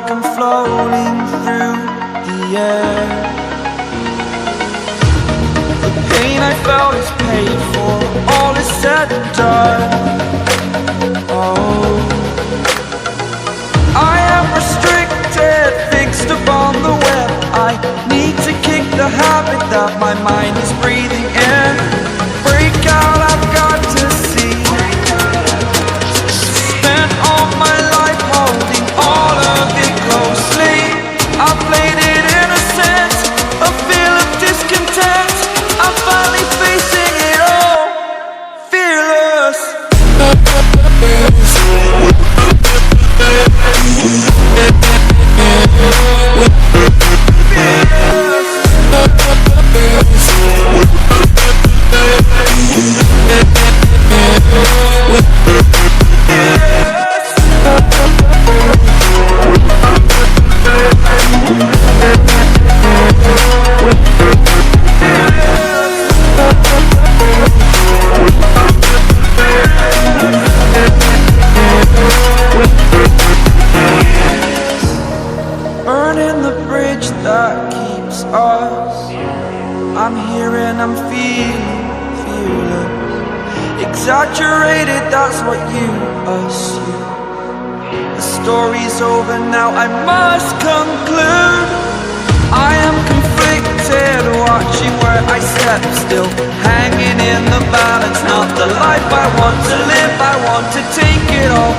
like I'm floating through the air. The pain I felt is paid for, all is said and done. Oh, I am restricted, fixed upon the web. I need to kick the habit that my mind is breathing in. Break out, I've got to see. Spent all my life holding all of it closely. I played it innocent, a feel of discontent. I'm finally facing it all, fearless. Burning the bridge that keeps us. I'm here and I'm feeling fearless. Exaggerated, that's what you assume. The story's over now, I must conclude. I am conflicted, watching where I step still, hanging in the balance. Not the life I want to live, I want to take it all.